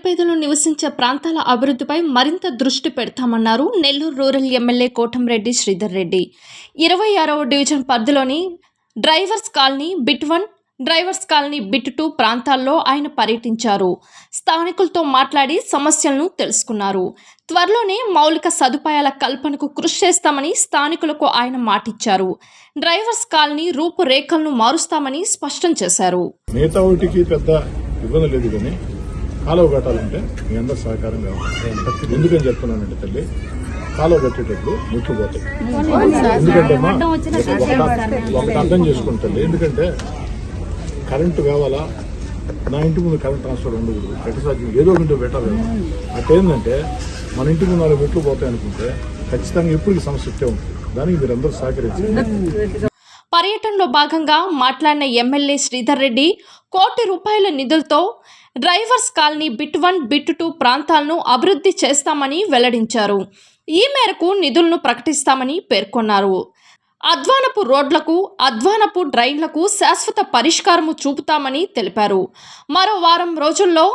నిరుపేదలు నివసించే ప్రాంతాల అభివృద్ధిపై మరింత దృష్టి పెడతామన్నారు నెల్లూరు రూరల్ ఎమ్మెల్యే కోటంరెడ్డి శ్రీధర్ రెడ్డి. 26వ డివిజన్ పరిధిలోని drivers colony bit 1, drivers colony bit 2 ప్రాంతాల్లో ఆయన పర్యటించారు. స్థానికులతో మాట్లాడి సమస్యలను తెలుసుకున్నారు. త్వరలోనే మౌలిక సదుపాయాల కల్పనకు కృషి చేస్తామని స్థానికులకు ఆయన మాటిచ్చారు. డ్రైవర్స్ కాలనీ రూపురేఖలను మారుస్తామని స్పష్టం చేశారు. ఇబ్బంది లేదు, కానీ కాలువ కట్టాలంటే మీ అందరు సహకారం కావాలి. ఎందుకని చెప్తున్నానంటే తల్లి, కాలువ కట్టేటప్పుడు ముట్లు పోతాయి. ఎందుకంటే ఒకటి అర్థం చేసుకుని తల్లి, ఎందుకంటే కరెంటు కావాలా, నా ఇంటి ముందు కరెంట్ ట్రాన్స్ఫర్ ఉండకూడదు, కట్టసాధ్యం ఏదో ఒకటి పెట్టాలి. అట్లేందంటే మన ఇంటి ముందు 4 మెట్లు పోతాయి అనుకుంటే ఖచ్చితంగా ఎప్పటికీ సమస్య ఇచ్చే ఉంటుంది. దానికి మీరందరూ సహకరించారు. పర్యటనలో భాగంగా మాట్లాడిన ఎమ్మెల్యే శ్రీధర్ రెడ్డి ₹1 కోటి నిధులతో డ్రైవర్స్ కాలనీ బిట్ 1, బిట్ 2 ప్రాంతాలను అభివృద్ధి చేస్తామని వెల్లడించారు. ఈ మేరకు నిధులను ప్రకటిస్తామని పేర్కొన్నారు. అధ్వానపు రోడ్లకు, అధ్వానపు డ్రైన్లకు శాశ్వత పరిష్కారము చూపుతామని తెలిపారు. మరో వారం రోజుల్లో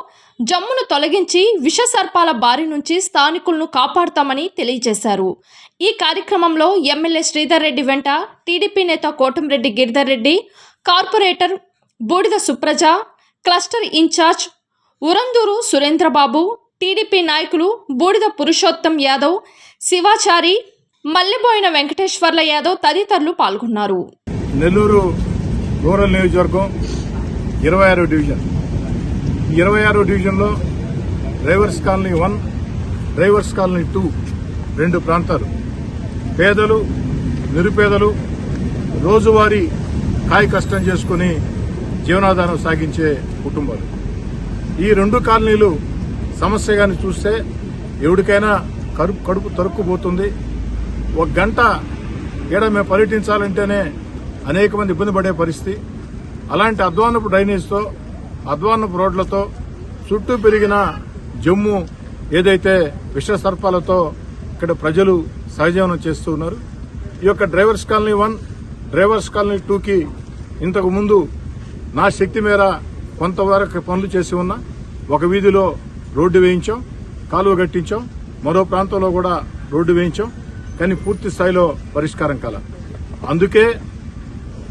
జమ్మును తొలగించి విషసర్పాల బారి నుంచి స్థానికులను కాపాడుతామని తెలియజేశారు. ఈ కార్యక్రమంలో ఎమ్మెల్యే శ్రీధర్ రెడ్డి వెంట టీడీపీ నేత Kotamreddy Giridhar Reddy, corporator Budida Supraja, cluster incharge Urandur Surendrababu, TDP నాయకులు బూడిద పురుషోత్తం యాదవ్, శివాచారి, మల్లెబోయిన వెంకటేశ్వర్ల యాదవ్ తదితరులు పాల్గొన్నారు. నెల్లూరు రూరల్ నియోజకవర్గం 26వ డివిజన్. 26వ డివిజన్లో డ్రైవర్స్ కాలనీ 1, డ్రైవర్స్ కాలనీ 2 2 ప్రాంతాలు. పేదలు, నిరుపేదలు రోజువారీ కాయ కష్టం చేసుకుని జీవనాధారం సాగించే కుటుంబాలు. ఈ 2 కాలనీలు సమస్యగాని చూస్తే ఎవరికైనా కడుపు తరుక్కుపోతుంది. 1 గంట ఈడ మేము పర్యటించాలంటేనే అనేక మంది ఇబ్బంది పడే పరిస్థితి. అలాంటి అధ్వానపు డ్రైనేజ్తో, అధ్వానపు రోడ్లతో, చుట్టూ పెరిగిన జమ్ము ఏదైతే విష సర్పాలతో ఇక్కడ ప్రజలు సహజీవనం చేస్తూ ఉన్నారు. ఈ యొక్క డ్రైవర్స్ కాలనీ 1, డ్రైవర్స్ కాలనీ 2కి ఇంతకు ముందు నా శక్తి మేర కొంతవరకు పనులు చేసి ఉన్నా. ఒక వీధిలో రోడ్డు వేయించాం, కాలువ కట్టించాం, మరో ప్రాంతంలో కూడా రోడ్డు వేయించాం, కానీ పూర్తి స్థాయిలో పరిష్కారం కాల. అందుకే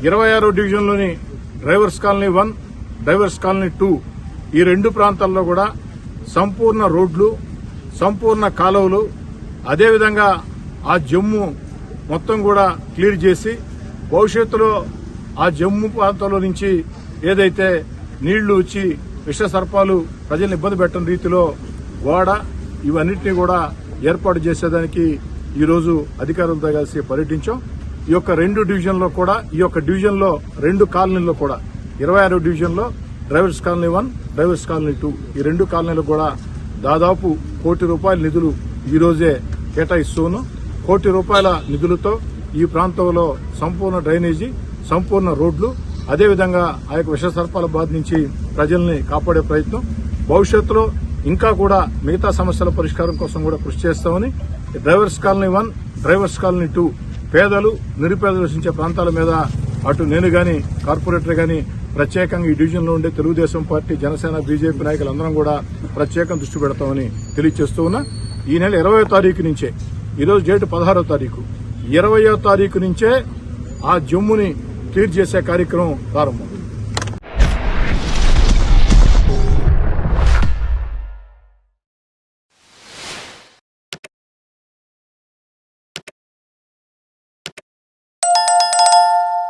26వ డివిజన్లోని డ్రైవర్స్ కాలనీ 1, డ్రైవర్స్ కాలనీ 2 ఈ 2 ప్రాంతాల్లో కూడా సంపూర్ణ రోడ్లు, సంపూర్ణ కాలువలు, అదేవిధంగా ఆ జమ్ము మొత్తం కూడా క్లియర్ చేసి భవిష్యత్తులో ఆ జమ్ము ప్రాంతంలో నుంచి ఏదైతే నీళ్లు వచ్చి విష సర్పాలు ప్రజలను ఇబ్బంది పెట్టని రీతిలో గోడ ఇవన్నింటినీ కూడా ఏర్పాటు చేసేదానికి ఈరోజు అధికారులతో కలిసి పర్యటించాం. ఈ యొక్క 2 డివిజన్లో కూడా, ఈ యొక్క డివిజన్లో 2 కాలనీల్లో కూడా 26వ డివిజన్లో డ్రైవర్స్ కాలనీ 1, డ్రైవర్స్ కాలనీ 2 ఈ 2 కాలనీలకు కూడా దాదాపు ₹1 కోటి నిధులు ఈ రోజే కేటాయిస్తూ ఉన్నాం. ₹1 కోటి నిధులతో ఈ ప్రాంతంలో సంపూర్ణ డ్రైనేజీ, సంపూర్ణ రోడ్లు, అదేవిధంగా ఆ యొక్క విష సర్పాల బాధ నుంచి ప్రజల్ని కాపాడే ప్రయత్నం. భవిష్యత్తులో ఇంకా కూడా మిగతా సమస్యల పరిష్కారం కోసం కూడా కృషి చేస్తామని డ్రైవర్స్ కాలనీ 1, డ్రైవర్స్ కాలనీ 2 పేదలు, నిరుపేదలు నివసించే ప్రాంతాల మీద అటు నేను గాని, కార్పొరేటర్ గాని, ప్రత్యేకంగా ఈ డివిజన్లో ఉండే తెలుగుదేశం పార్టీ, జనసేన, బీజేపీ నాయకులందరం కూడా ప్రత్యేకంగా దృష్టి పెడతామని తెలియజేస్తూ ఉన్నా. ఈ నెల 20వ తారీఖు నుంచే, ఈరోజు డేట్ 16వ తారీఖు, 20వ తారీఖు నుంచే ఆ జమ్ముని క్లియర్ చేసే కార్యక్రమం ప్రారంభం.